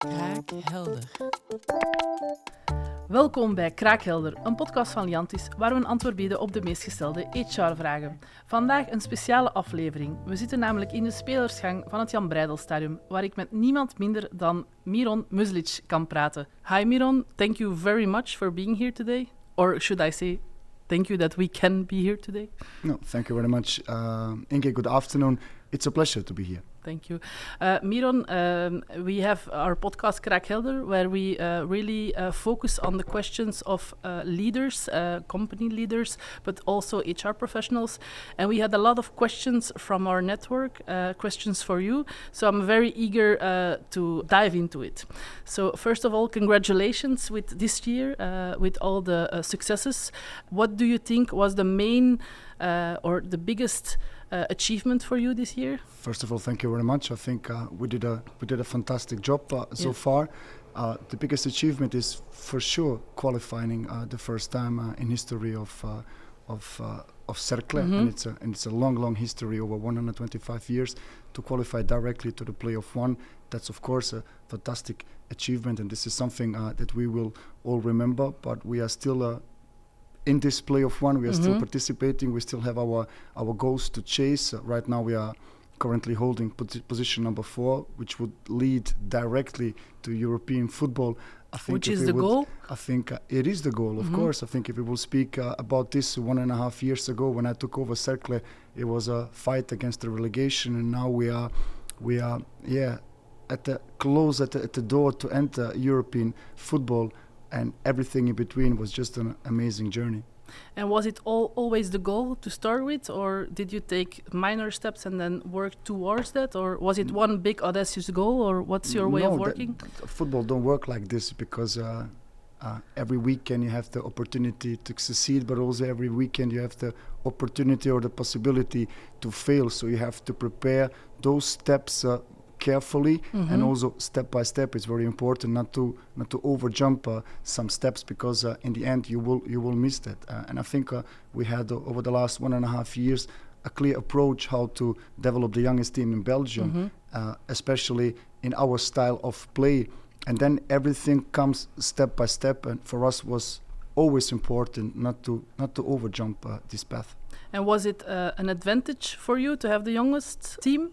Kraakhelder. Welkom bij Kraakhelder, een podcast van Liantis waar we een antwoord bieden op de meest gestelde HR-vragen. Vandaag een speciale aflevering. We zitten namelijk in de spelersgang van het Jan Breidelstadium, waar ik met niemand minder dan Miron Muslić kan praten. Hi Miron, thank you very much for being here today. Or should I say, thank you that we can be here today. No, thank you very much. Inge, good afternoon. It's a pleasure to be here. Thank you. Miron, we have our podcast Kraakhelder, where we really focus on the questions of leaders, company leaders, but also HR professionals. And we had a lot of questions from our network, questions for you. So I'm very eager to dive into it. So first of all, congratulations with this year, with all the successes. What do you think was the main or the biggest achievement for you this year? First of all, thank you very much. I think we did a fantastic job so far. The biggest achievement is for sure qualifying the first time in history of Cercle, and it's a long history over 125 years to qualify directly to the playoff one. That's of course a fantastic achievement, and this is something that we will all remember. But we are still in this playoff one, we are still participating. We still have our goals to chase. Right now we are currently holding position number 4, which would lead directly to European football. I think which is the goal? I think it is the goal, of course. I think if we will speak about this 1.5 years ago when I took over Cercle, it was a fight against the relegation, and now we are at the door to enter European football. And everything in between was just an amazing journey. And was it always the goal to start with, or did you take minor steps and then work towards that, or was it one big audacious goal, or what's your way of working? Football don't work like this because every weekend you have the opportunity to succeed, but also every weekend you have the opportunity or the possibility to fail. So you have to prepare those steps carefully, and also step by step. It's very important not to overjump some steps, because in the end you will miss that. And I think we had over the last 1.5 years a clear approach how to develop the youngest team in Belgium, especially in our style of play. And then everything comes step by step. And for us was always important not to overjump this path. And was it an advantage for you to have the youngest team?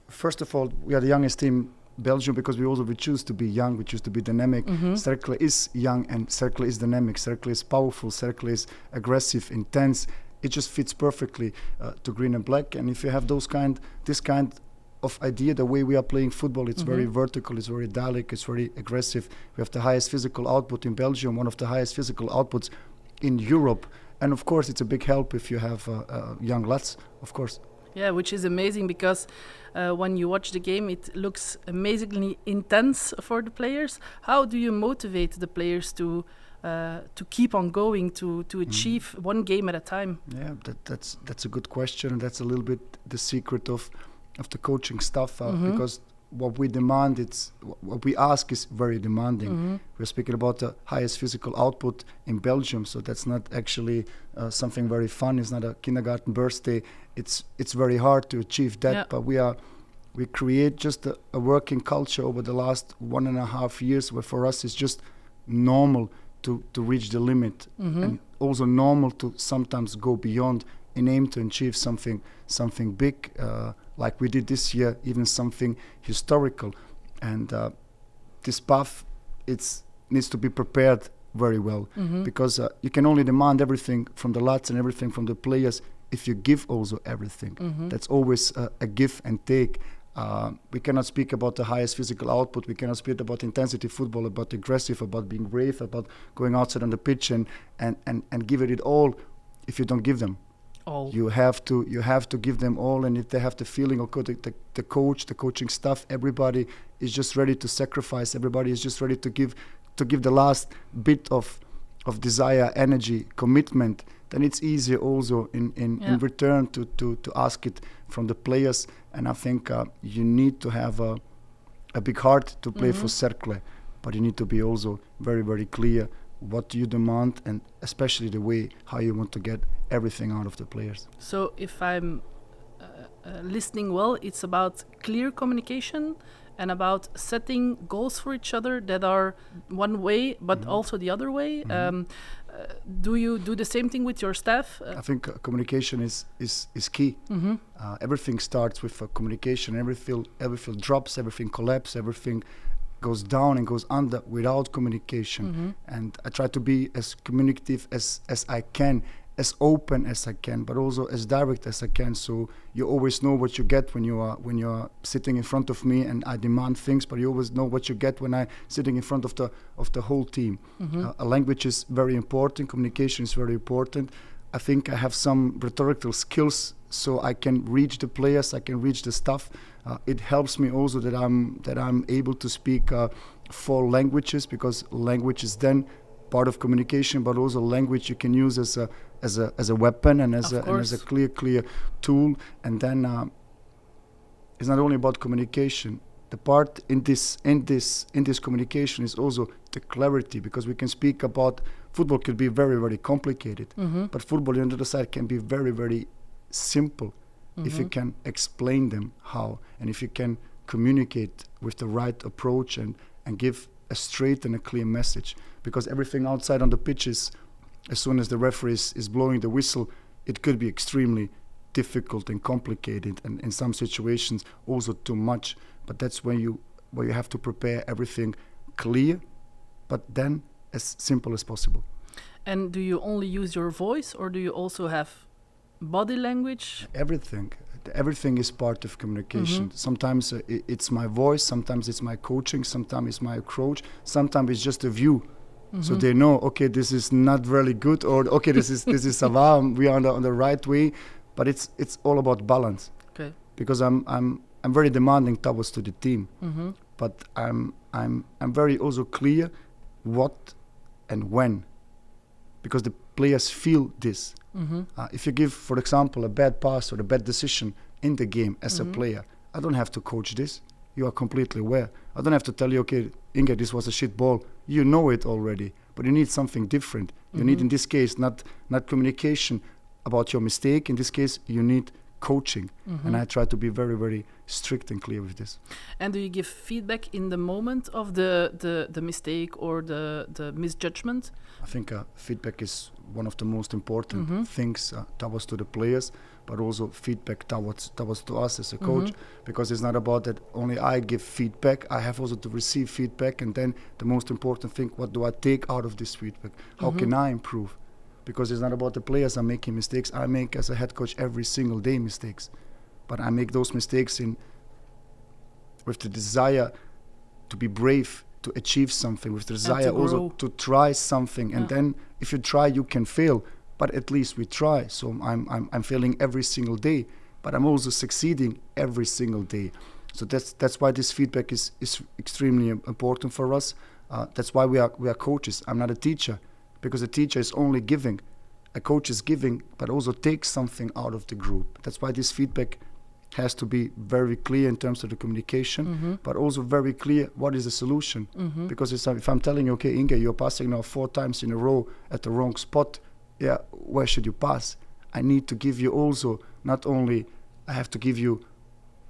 First of all, we are the youngest team in Belgium because we choose to be young, we choose to be dynamic. Cercle is young and Cercle is dynamic. Cercle is powerful, Cercle is aggressive, intense. It just fits perfectly to green and black. And if you have this kind of idea, the way we are playing football, it's very vertical, it's very dialectic, it's very aggressive. We have the highest physical output in Belgium, one of the highest physical outputs in Europe. And of course, it's a big help if you have young lads, of course. Yeah, which is amazing because when you watch the game, it looks amazingly intense for the players. How do you motivate the players to keep on going, to achieve one game at a time? Yeah, that's a good question, and that's a little bit the secret of the coaching stuff, because what we ask is very demanding. We're speaking about the highest physical output in Belgium, so that's not actually something very fun. It's not a kindergarten birthday. It's very hard to achieve that, but we create just a working culture over the last 1.5 years where for us it's just normal to reach the limit, and also normal to sometimes go beyond in aim to achieve something big, like we did this year, even something historical. And this path, it needs to be prepared very well, because you can only demand everything from the lads and everything from the players if you give also everything. That's always a give and take. We cannot speak about the highest physical output. We cannot speak about intensity football, about aggressive, about being brave, about going outside on the pitch and give it all if you don't give them. All. You have to give them all, and if they have the feeling, the coach, the coaching staff, everybody is just ready to sacrifice. Everybody is just ready to give the last bit of desire, energy, commitment. Then it's easier also in return to ask it from the players. And I think you need to have a big heart to play for Cercle, but you need to be also very, very clear what do you demand, and especially the way how you want to get everything out of the players. So if I'm listening well, it's about clear communication and about setting goals for each other that are one way, but also the other way. Do you do the same thing with your staff? I think communication is key. Everything starts with communication. Everything drops, everything collapses, everything goes down and goes under without communication. And I try to be as communicative as I can, as open as I can, but also as direct as I can. So you always know what you get when you are sitting in front of me and I demand things, but you always know what you get when I'm sitting in front of the whole team. A language is very important. Communication is very important. I think I have some rhetorical skills, so I can reach the players, I can reach the staff. It helps me also that I'm able to speak 4 languages, because language is then part of communication, but also language you can use as a weapon and as a clear tool. And then it's not only about communication. The part in this communication is also the clarity, because we can speak about football could be very, very complicated, but football on the other side can be very, very simple if you can explain them how, and if you can communicate with the right approach and give a straight and a clear message. Because everything outside on the pitch is, as soon as the referee is blowing the whistle, it could be extremely difficult and complicated, and in some situations also too much. But that's where you have to prepare everything clear, but then as simple as possible. And do you only use your voice, or do you also have body language? Everything is part of communication. Sometimes it's my voice, sometimes it's my coaching, sometimes it's my approach, sometimes it's just a view. So they know, okay, this is not really good, or okay, this is savam, we are on the right way. But it's all about balance. Okay. Because I'm very demanding towards to the team, but I'm very also clear what and when, because the players feel this. If you give, for example, a bad pass or a bad decision in the game as a player, I don't have to coach this. You are completely aware. I don't have to tell you, okay, Inge, this was a shit ball. You know it already, but you need something different. You need, in this case, not communication about your mistake. In this case, you need coaching. And I try to be very, very strict and clear with this. And do you give feedback in the moment of the mistake or the misjudgment? I think feedback is one of the most important things towards to the players, but also feedback towards to us as a coach, because it's not about that only I give feedback. I have also to receive feedback, and then the most important thing, what do I take out of this feedback? How can I improve? Because it's not about the players are making mistakes. I make, as a head coach, every single day mistakes, but I make those mistakes with the desire to be brave, to achieve something, with the desire also to try something. And then if you try, you can fail, but at least we try. So I'm failing every single day, but I'm also succeeding every single day. So that's why this feedback is extremely important for us. That's why we are coaches. I'm not a teacher, because a teacher is only giving. A coach is giving, but also takes something out of the group. That's why this feedback has to be very clear in terms of the communication, but also very clear what is the solution. Because if I'm telling you, okay, Inge, you're passing now 4 times in a row at the wrong spot, where should you pass? I need to give you also, not only, I have to give you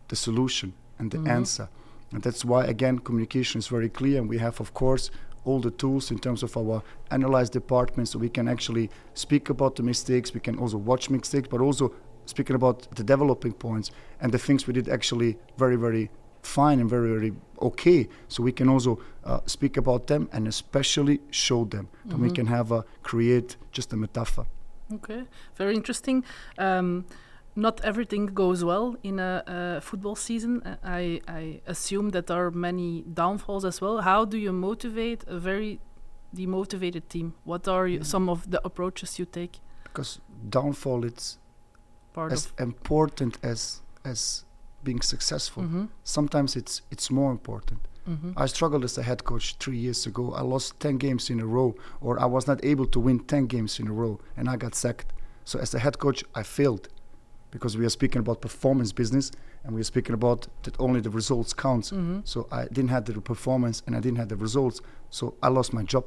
the solution and the answer. And that's why, again, communication is very clear, and we have, of course, all the tools in terms of our analyze department, so we can actually speak about the mistakes, we can also watch mistakes, but also speaking about the developing points and the things we did actually very, very fine and very, very okay. So we can also speak about them and especially show them. Then we can have create just a metaphor. Okay, very interesting. Not everything goes well in a football season. I assume that there are many downfalls as well. How do you motivate a very demotivated team? What are some of the approaches you take? Because downfall, it's as important as being successful. Sometimes it's more important. I struggled as a head coach 3 years ago. I lost 10 games in a row, or I was not able to win 10 games in a row, and I got sacked. So as a head coach, I failed, because we are speaking about performance business, and we are speaking about that only the results counts. So I didn't have the performance and I didn't have the results, so I lost my job.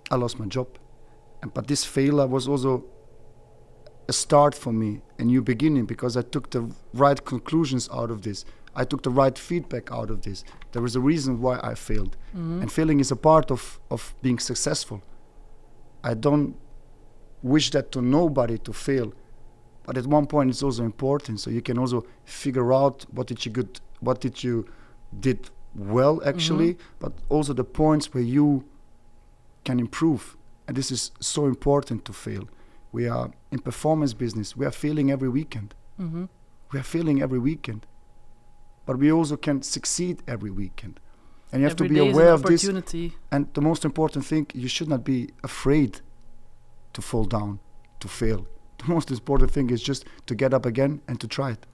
But this failure was also a start for me, a new beginning, because I took the right conclusions out of this. I took the right feedback out of this. There was a reason why I failed. And failing is a part of being successful. I don't wish that to nobody to fail, but at one point it's also important, so you can also figure out what did you did well actually, but also the points where you can improve. And this is so important to fail. We are in performance business. We are failing every weekend. We are failing every weekend, but we also can succeed every weekend. And you have to be aware of this. And the most important thing, you should not be afraid to fall down, to fail. The most important thing is just to get up again and to try it.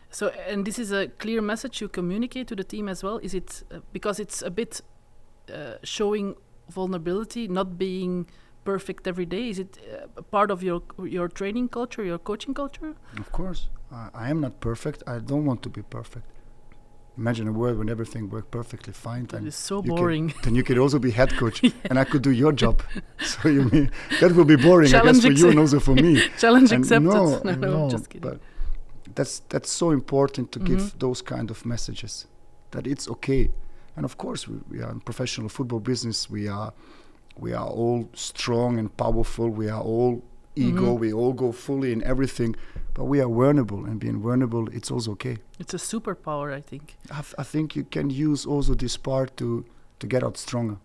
So, and this is a clear message you communicate to the team as well? Is it because it's a bit showing vulnerability, not being perfect every day? Is it a part of your training culture, your coaching culture? Of course. I am not perfect. I don't want to be perfect. Imagine a world when everything worked perfectly fine. That is so boring. Then you could also be head coach, and I could do your job. So you mean that will be boring, I guess, for you and also for me. Challenge accepted. No, just kidding. But that's so important to give those kind of messages, that it's okay. And of course, we are in professional football business. We are all strong and powerful. We are all ego. We all go fully in everything. But we are vulnerable, and being vulnerable, it's also okay. It's a superpower, I think. I think you can use also this part to get out stronger.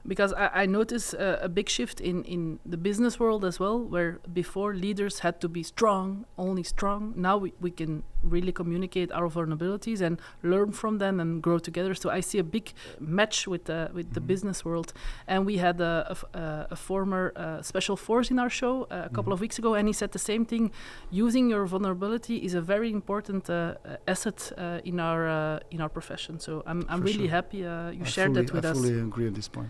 Because I notice a big shift in the business world as well, where before leaders had to be strong, only strong. Now we can really communicate our vulnerabilities and learn from them and grow together. So I see a big match with the business world. And we had a former special force in our show a couple of weeks ago, and he said the same thing. Using your vulnerability is a very important asset in our profession. So I'm really happy you shared that with us. I fully agree at this point.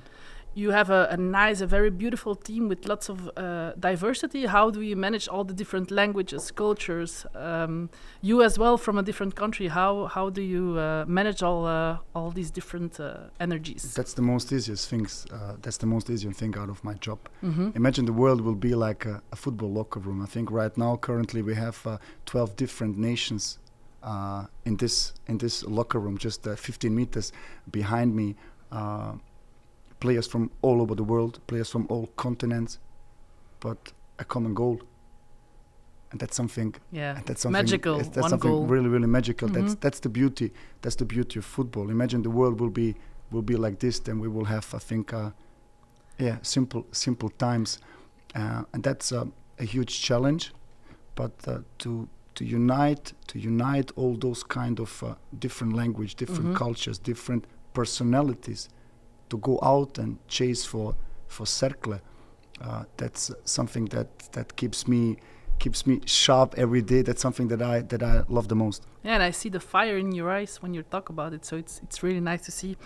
You have a very beautiful team with lots of diversity. How do you manage all the different languages, cultures? You as well, from a different country. How do you manage all these different energies? That's the most easiest things. That's the most easiest thing out of my job. Imagine the world will be like a football locker room. I think right now, currently, we have 12 different nations in this locker room, just 15 meters behind me. Players from all over the world, players from all continents, but a common goal. And that's something. Yeah, that's something magical. That's one something goal. really, really magical. That's the beauty. That's the beauty of football. Imagine the world will be like this. Then we will have, I think, simple times, and that's a huge challenge. But to unite all those kind of different language, different cultures, different personalities, to go out and chase for cercle, that's something that keeps me sharp every day. That's something that I love the most. Yeah, and I see the fire in your eyes when you talk about it. So it's really nice to see.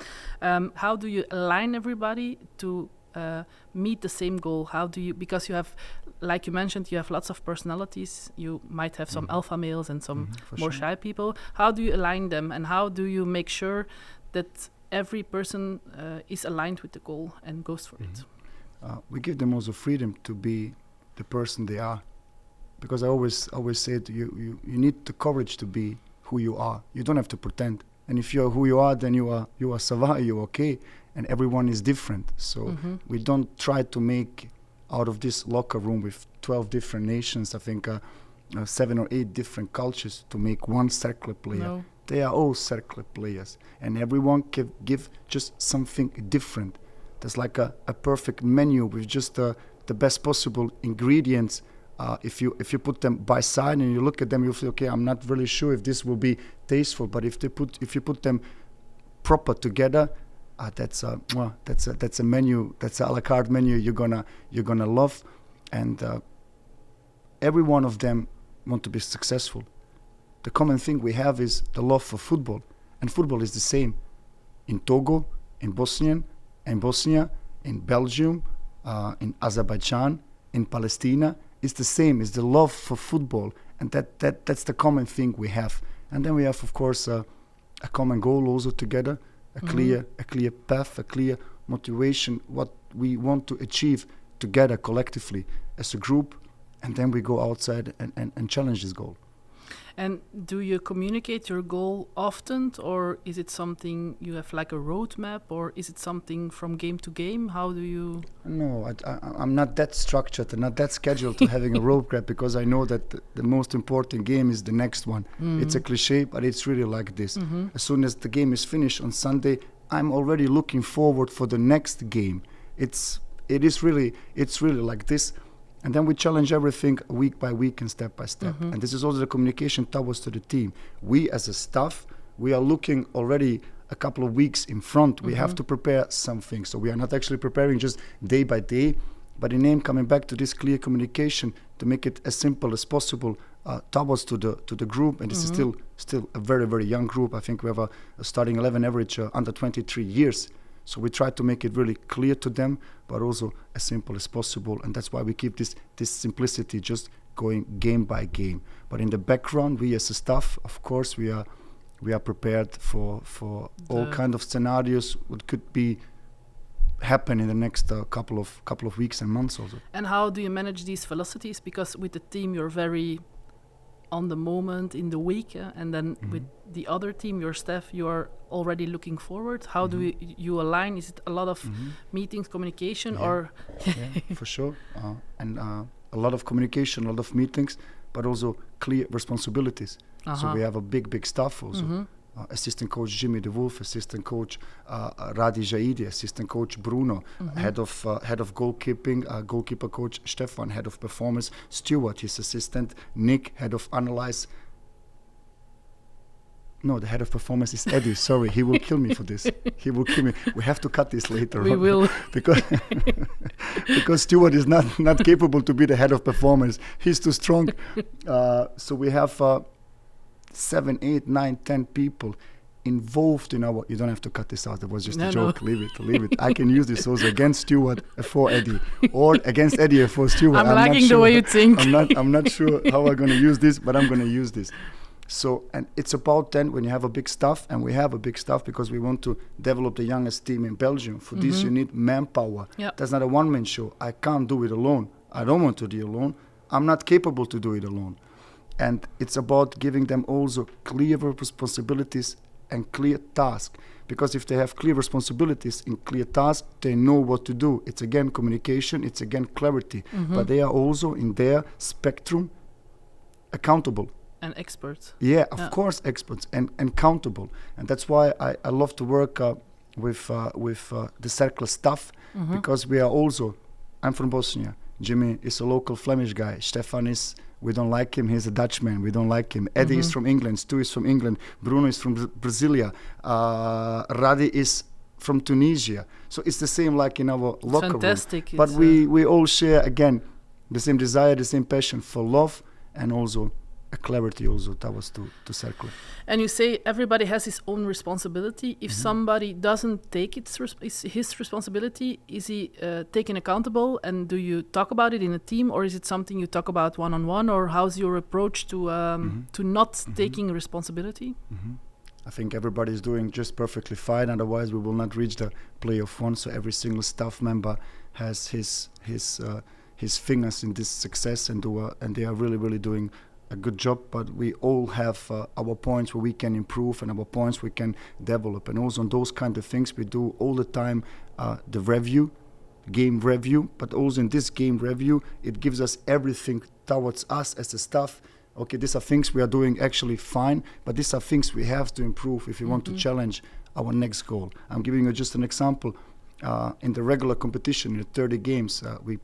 How do you align everybody to meet the same goal? How do you, because you have, like you mentioned, you have lots of personalities. You might have some alpha males and some more shy people. How do you align them, and how do you make sure that every person is aligned with the goal and goes for it? We give them also freedom to be the person they are, because I always say to you need the courage to be who you are. You don't have to pretend. And if you're who you are, then you are Sava, you're okay. And everyone is different. So we don't try to make out of this locker room with 12 different nations, I think 7 or 8 different cultures, to make one circle player. No. They are all circle players, and everyone can give just something different. There's like a perfect menu with just the best possible ingredients. If you put them by side and you look at them, you'll feel, okay, I'm not really sure if this will be tasteful. But if you put them proper together, that's a menu. That's a la carte menu you're gonna love, and every one of them want to be successful. The common thing we have is the love for football, and football is the same in Togo, in Bosnia, in Belgium, in Azerbaijan, in Palestine. It's the same. It's the love for football, and that's the common thing we have. And then we have, of course, a common goal also together, a clear path, a clear motivation, what we want to achieve together collectively as a group, and then we go outside and challenge this goal. And do you communicate your goal often, or is it something you have like a roadmap, or is it something from game to game? How do you? No, I'm not that structured and not that scheduled to having a roadmap, because I know that the most important game is the next one. It's a cliche, but it's really like this. As soon as the game is finished on Sunday, I'm already looking forward for the next game. It's really like this. And then we challenge everything week by week and step by step. And this is also the communication towards to the team. We as a staff, we are looking already a couple of weeks in front. We have to prepare something. So we are not actually preparing just day by day, but in aim coming back to this clear communication to make it as simple as possible towards to the group. And this is still a very, very young group. I think we have a starting 11 average under 23 years. So we try to make it really clear to them, but also as simple as possible. And that's why we keep this simplicity just going game by game. But in the background, we as a staff, of course, we are prepared for all kind of scenarios what could be happen in the next couple of weeks and months also. And how do you manage these velocities? Because with the team, you're very on the moment in the week, and then with the other team, your staff, you are already looking forward. How do you align? Is it a lot of meetings, communication, or? Yeah, for sure. And a lot of communication, a lot of meetings, but also clear responsibilities. So we have a big staff also. Assistant coach Jimmy de Wolf, assistant coach Radi Jaidi, assistant coach Bruno, head of goalkeeping, goalkeeper coach Stefan, head of performance Stuart, his assistant Nick, head of analyze. No, the head of performance is Eddie. Sorry, he will kill me for this. He will kill me. We have to cut this later. We will. because Stuart is not capable to be the head of performance. He's too strong. So we have 7, 8, 9, 10 people involved in our. You don't have to cut this out. That was just a joke. No. Leave it. I can use this also against Stuart for Eddie, or against Eddie for Stuart. I'm liking the way you think. I'm not sure how I'm going to use this, but I'm going to use this. So, and it's about then when you have a big staff, and we have a big staff because we want to develop the youngest team in Belgium. For this, you need manpower. Yep. That's not a one-man show. I can't do it alone. I don't want to do it alone. I'm not capable to do it alone. And it's about giving them also clear responsibilities and clear tasks. Because if they have clear responsibilities and clear tasks, they know what to do. It's again communication, it's again clarity. But they are also in their spectrum accountable. And experts. Yeah, of course, experts and accountable. And that's why I love to work with the circle staff, because we are also, I'm from Bosnia. Jimmy is a local Flemish guy. Stefan is, we don't like him, he's a Dutchman, we don't like him. Eddie is from England, Stu is from England, Bruno is from Brasilia, Radi is from Tunisia. So it's the same like in our locker fantastic room. But we all share, again, the same desire, the same passion for love, and also a clarity also towards to circle. And you say everybody has his own responsibility. If somebody doesn't take his responsibility, is he taken accountable? And do you talk about it in a team, or is it something you talk about one-on-one? Or how's your approach to not taking responsibility? I think everybody is doing just perfectly fine. Otherwise, we will not reach the play of one. So every single staff member has his fingers in this success, and they are really doing a good job. But we all have our points where we can improve and our points we can develop. And also on those kind of things, we do all the time the game review. But also in this game review, it gives us everything towards us as a staff. Okay, these are things we are doing actually fine, but these are things we have to improve if we want to challenge our next goal. I'm giving you just an example. In the regular competition, in the 30 games, we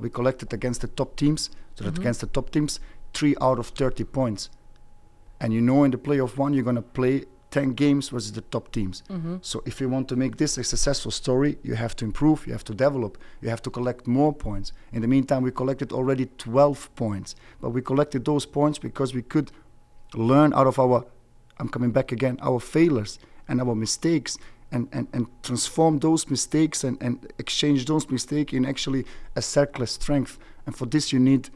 collected against the top teams. So that against the top teams, 3 out of 30 points. And in the playoff one, you're going to play 10 games versus the top teams. So if you want to make this a successful story, you have to improve, you have to develop, you have to collect more points. In the meantime, we collected already 12 points. But we collected those points because we could learn out of our failures and our mistakes, and transform those mistakes and exchange those mistakes in actually a circular strength. And for this, you need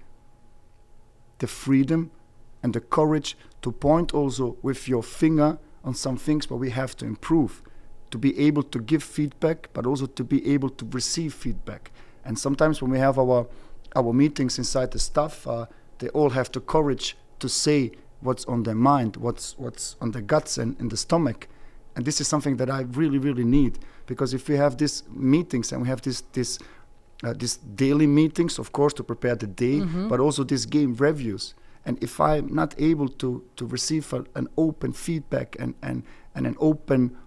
the freedom and the courage to point also with your finger on some things where we have to improve, to be able to give feedback, but also to be able to receive feedback. And sometimes when we have our meetings inside the staff, they all have the courage to say what's on their mind, what's on their guts and in the stomach. And this is something that I really, really need, because if we have these meetings and we have these daily meetings, of course, to prepare the day, but also these game reviews. And if I'm not able to receive an open feedback and an open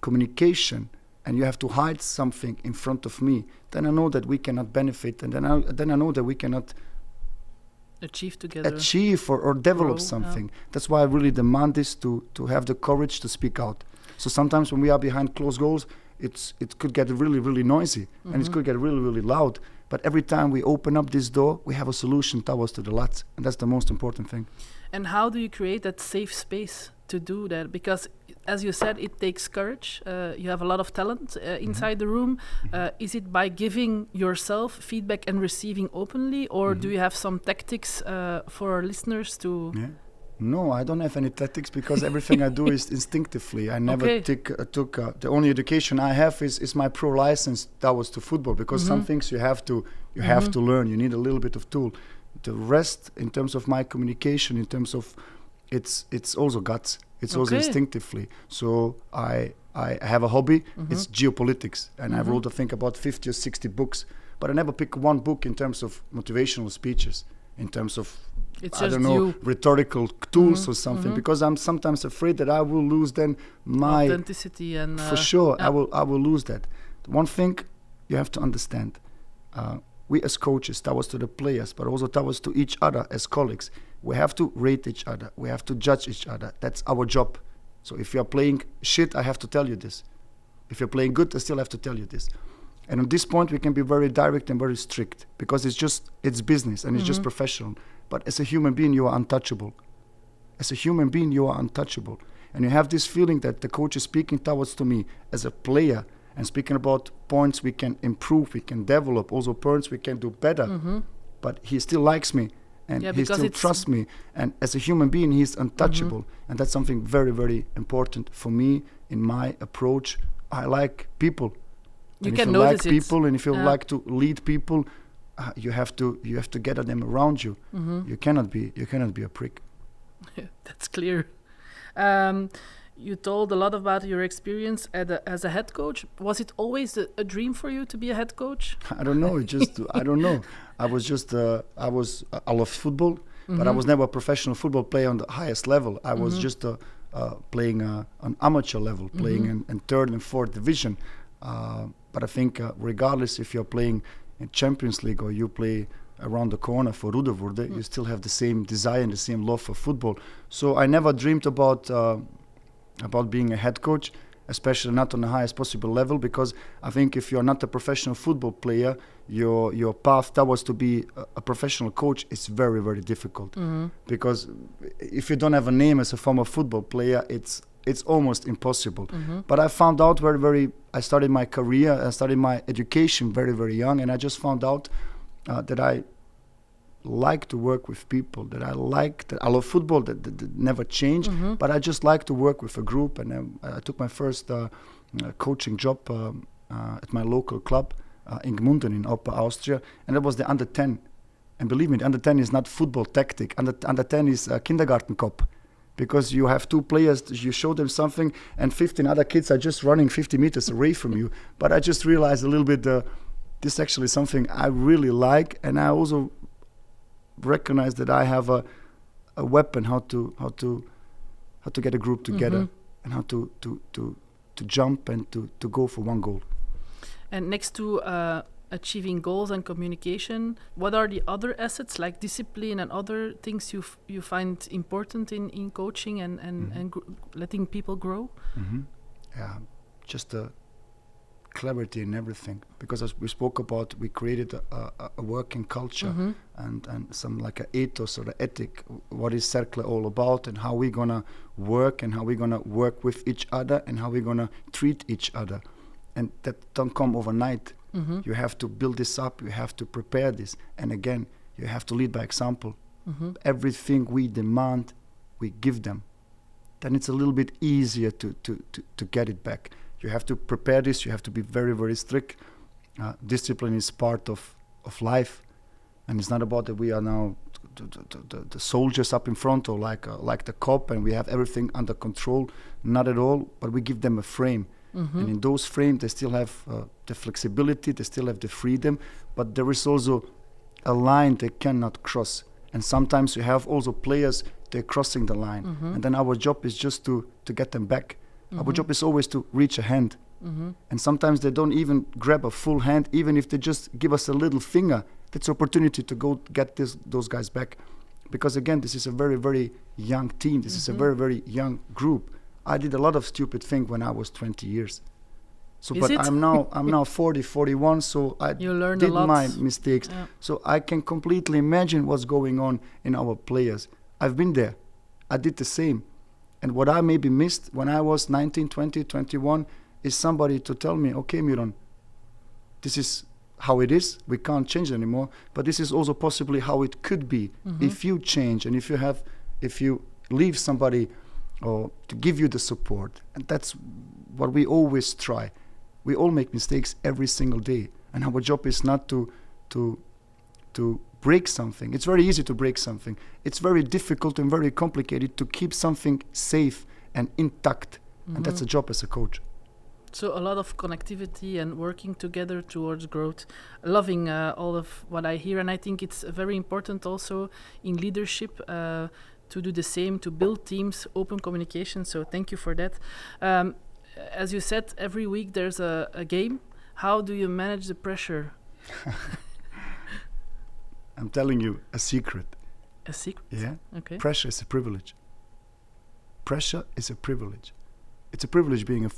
communication, and you have to hide something in front of me, then I know that we cannot benefit, and then I know that we cannot achieve together, or develop grow, something. That's why I really demand this, to have the courage to speak out. So sometimes when we are behind closed doors, it could get really, really noisy, and it could get really, really loud. But every time we open up this door, we have a solution towards to the lads, and that's the most important thing. And how do you create that safe space to do that? Because, as you said, it takes courage. You have a lot of talent inside the room. Is it by giving yourself feedback and receiving openly, or do you have some tactics for our listeners to... Yeah. No, I don't have any tactics, because everything I do is instinctively. I never took the only education I have is my pro license that was to football, because some things you have to learn. You need a little bit of tool. The rest, in terms of my communication, in terms of it's also guts. It's also instinctively. So I have a hobby. It's geopolitics, and I wrote, I think, about 50 or 60 books. But I never pick one book in terms of motivational speeches, in terms of rhetorical tools or something, because I'm sometimes afraid that I will lose then my authenticity, and for sure I will lose that. One thing you have to understand, we as coaches, towards to the players, but also towards to each other as colleagues, we have to rate each other, we have to judge each other. That's our job. So if you're playing shit, I have to tell you this. If you're playing good, I still have to tell you this. And on this point, we can be very direct and very strict, because it's business and it's just professional. But as a human being, you are untouchable. As a human being, you are untouchable. And you have this feeling that the coach is speaking towards to me as a player and speaking about points we can improve, we can develop, also points we can do better. But he still likes me, and he still trusts me. And as a human being, he's untouchable. And that's something very, very important for me in my approach. I like people. You can notice it. People, and if you like to lead people, you have to gather them around you. You cannot be a prick. That's clear. You told a lot about your experience as a head coach. Was it always a dream for you to be a head coach? I don't know. I don't know. I love football, but I was never a professional football player on the highest level. I was just playing on amateur level, playing in third and fourth division. But I think regardless if you're playing in Champions League or you play around the corner for Ruddervoorde, you still have the same desire and the same love for football. So I never dreamed about being a head coach, especially not on the highest possible level, because I think if you're not a professional football player, your path towards to be a professional coach is very, very difficult. Because if you don't have a name as a former football player, it's almost impossible. But I found out I started my career, I started my education very, very young, and I just found out that I like to work with people, that I love football, that never changed, but I just like to work with a group. And I took my first coaching job at my local club in Gmunden in Upper Austria, and that was the under 10. And believe me, the under 10 is not football tactic. Under 10 is Kindergartenkopf. Because you have two players, you show them something, and 15 other kids are just running 50 meters away from you. But I just realized a little bit, this is actually something I really like, and I also recognize that I have a weapon how to get a group together, and how to jump and to go for one goal. And next to achieving goals and communication, what are the other assets like discipline and other things you find important in coaching and letting people grow? Yeah, just the clarity in everything, because as we spoke about, we created a working culture and some like an ethos or the ethic, what is Cercle all about, and how we're gonna work, and how we're gonna work with each other, and how we're gonna treat each other. And that don't come overnight. You have to build this up, you have to prepare this, and again, you have to lead by example. Everything we demand, we give them. Then it's a little bit easier to get it back. You have to prepare this, you have to be very, very strict. Discipline is part of life, and it's not about that we are now the soldiers up in front, or like the cop, and we have everything under control. Not at all, but we give them a frame. And in those frames, they still have the flexibility, they still have the freedom, but there is also a line they cannot cross. And sometimes you have also players, they're crossing the line. And then our job is just to get them back. Our job is always to reach a hand. And sometimes they don't even grab a full hand, even if they just give us a little finger. That's an opportunity to go get those guys back. Because again, this is a very, very young team. This is a very, very young group. I did a lot of stupid things when I was 20 years. So, but I'm now 40, 41, so I did my mistakes. Yeah. So I can completely imagine what's going on in our players. I've been there. I did the same. And what I maybe missed when I was 19, 20, 21 is somebody to tell me, okay, Miron, this is how it is. We can't change it anymore. But this is also possibly how it could be if you change and if you leave somebody or to give you the support. And that's what we always try. We all make mistakes every single day. And our job is not to break something. It's very easy to break something. It's very difficult and very complicated to keep something safe and intact. And that's a job as a coach. So a lot of connectivity and working together towards growth. Loving all of what I hear. And I think it's very important also in leadership to do the same, to build teams, open communication. So thank you for that. As you said, every week there's a game. How do you manage the pressure? I'm telling you a secret. A secret? Yeah. Okay. Pressure is a privilege. Pressure is a privilege. It's a privilege being a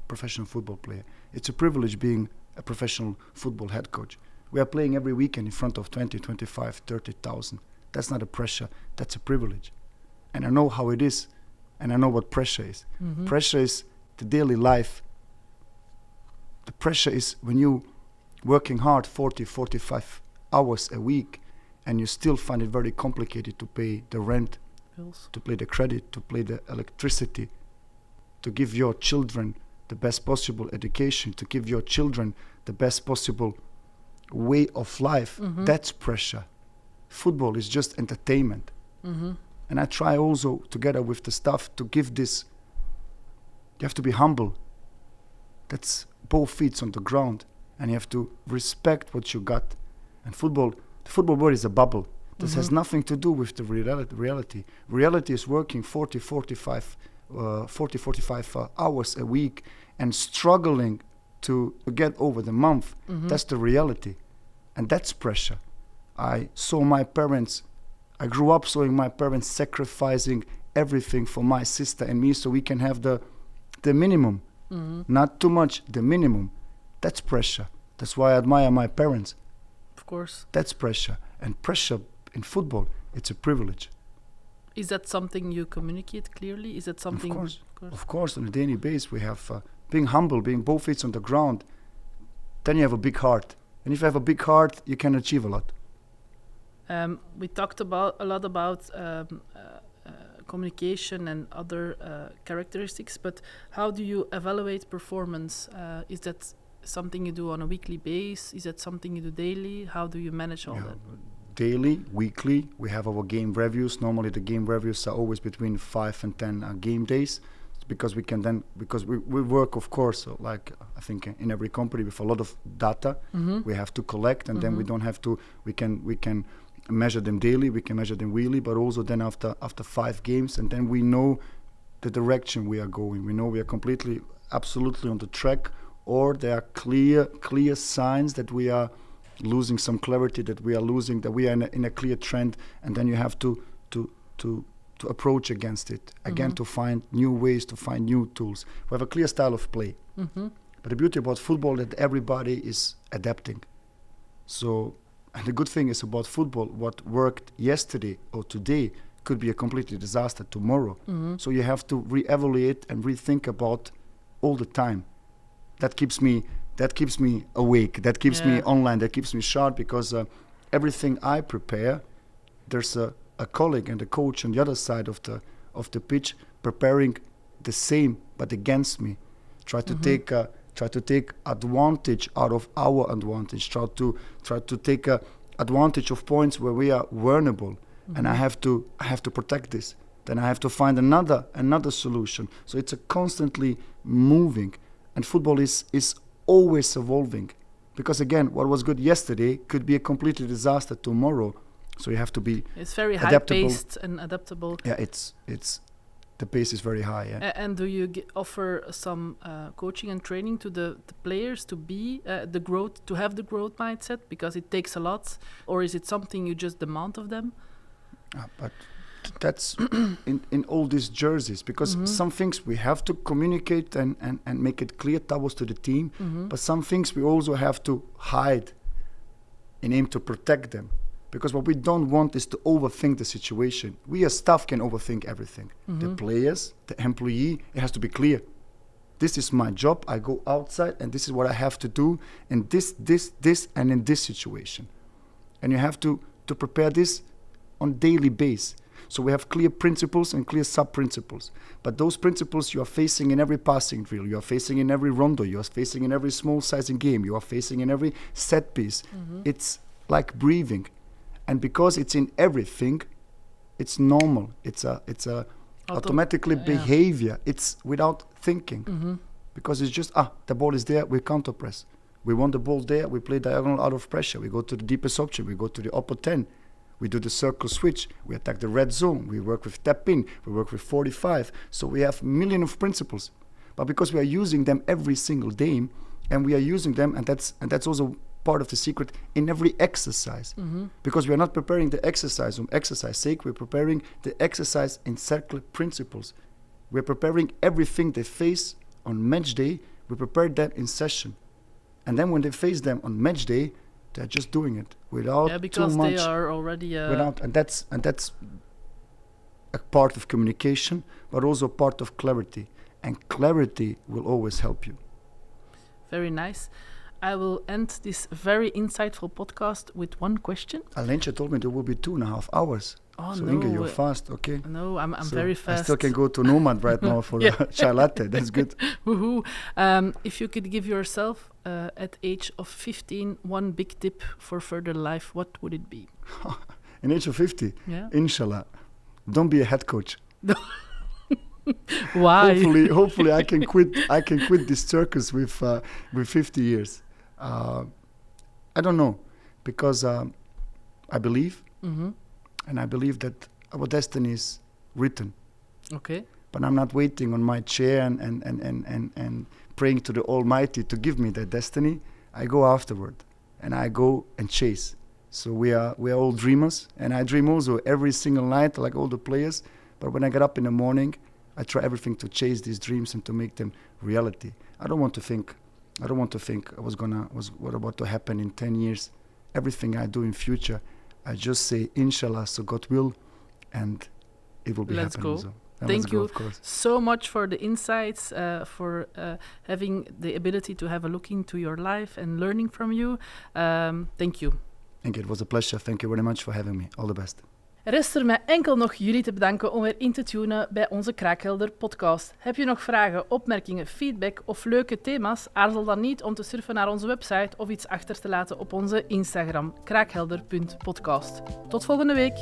professional football player. It's a privilege being a professional football head coach. We are playing every weekend in front of 20, 25, 30,000. That's not a pressure. That's a privilege. And I know how it is. And I know what pressure is. Pressure is the daily life. The pressure is when you working hard 40, 45 hours a week and you still find it very complicated to pay the rent, bills, to pay the credit, to pay the electricity, to give your children the best possible education, to give your children the best possible way of life. That's pressure. Football is just entertainment. And I try also, together with the staff, to give this. You have to be humble. That's both feet on the ground. And you have to respect what you got. And the football world is a bubble. This has nothing to do with the reality. Reality is working 40, 45 hours a week and struggling to get over the month. That's the reality. And that's pressure. I grew up seeing my parents sacrificing everything for my sister and me so we can have the minimum. Not too much, the minimum. That's pressure. That's why I admire my parents. Of course. That's pressure. And pressure in football, it's a privilege. Is that something you communicate clearly? Is that something... Of course, on a daily basis we have being humble, being both feet on the ground. Then you have a big heart. And if you have a big heart, you can achieve a lot. We talked a lot about communication and other characteristics, but how do you evaluate performance? Is that something you do on a weekly basis? Is that something you do daily? How do you manage all that? Daily, weekly, we have our game reviews. Normally the game reviews are always between 5 and 10 game days, because we work, of course, like I think in every company with a lot of data we have to collect, and then we don't have to, we can measure them daily, we can measure them weekly, but also then after 5 games, and then we know the direction we are going. We know we are absolutely on the track, or there are clear signs that we are losing some clarity, that we are in a clear trend, and then you have to approach against it again, to find new ways, to find new tools. We have a clear style of play. But the beauty about football that everybody is adapting. So, and the good thing is about football, what worked yesterday or today could be a completely disaster tomorrow. So you have to re-evaluate and rethink about all the time. That keeps me awake, that keeps me online, that keeps me sharp, because everything I prepare, there's a colleague and a coach on the other side of the pitch preparing the same but against me. Try to take advantage out of our advantage. Try to take advantage of points where we are vulnerable. and I have to protect this. Then I have to find another solution. So it's a constantly moving, and football is always evolving, because again, what was good yesterday could be a completely disaster tomorrow. So you have to be It's very adaptable. high-paced and adaptable. Yeah, it's the pace is very high. Yeah. And do you offer some coaching and training to the players to be to have the growth mindset, because it takes a lot, or is it something you just demand of them? But that's in all these jerseys, because some things we have to communicate and make it clear towards to the team, but some things we also have to hide in aim to protect them. Because what we don't want is to overthink the situation. We as staff can overthink everything. The players, the employee, it has to be clear. This is my job, I go outside and this is what I have to do in this, and in this situation. And you have to prepare this on daily basis. So we have clear principles and clear sub-principles. But those principles you are facing in every passing drill, you are facing in every rondo, you are facing in every small sizing game, you are facing in every set piece. It's like breathing. And because it's in everything, it's normal. It's a automatically behavior. It's without thinking. Because it's just, the ball is there, we counter press. We want the ball there, we play diagonal out of pressure. We go to the deepest option, we go to the upper 10. We do the circle switch, we attack the red zone, we work with tap in, we work with 45. So we have million of principles. But because we are using them every single day, and we are using them, and that's also part of the secret in every exercise. Because we are not preparing the exercise on exercise sake, we're preparing the exercise in circular principles. We're preparing everything they face on match day, we prepare that in session. And then when they face them on match day, they're just doing it without because too much. They are already and that's a part of communication, but also part of clarity. And clarity will always help you. Very nice. I will end this very insightful podcast with one question. Alentje told me there will be 2.5 hours. Oh, so no. Inge, you're fast, okay? No, I'm so very fast. I still can go to Nomad right now for a chai latte. That's good. Woohoo. If you could give yourself at age of 15 one big tip for further life, what would it be? In age of 50? Yeah. Inshallah. Don't be a head coach. Why? Hopefully I can quit this circus with 50 years. I don't know, because I believe, and I believe that our destiny is written. Okay. But I'm not waiting on my chair and praying to the Almighty to give me that destiny. I go afterward, and I go and chase. So we are all dreamers, and I dream also every single night, like all the players. But when I get up in the morning, I try everything to chase these dreams and to make them reality. I don't want to think what about to happen in 10 years. Everything I do in future, I just say inshallah, so God will, and it will be Let's happening. Go. So. Thank you of course. so much for the insights, for having the ability to have a look into your life and learning from you. Thank you. Thank you. It was a pleasure. Thank you very much for having me. All the best. Rest er mij enkel nog jullie te bedanken om weer in te tunen bij onze Kraakhelder podcast. Heb je nog vragen, opmerkingen, feedback of leuke thema's? Aarzel dan niet om te surfen naar onze website of iets achter te laten op onze Instagram, kraakhelder.podcast. Tot volgende week!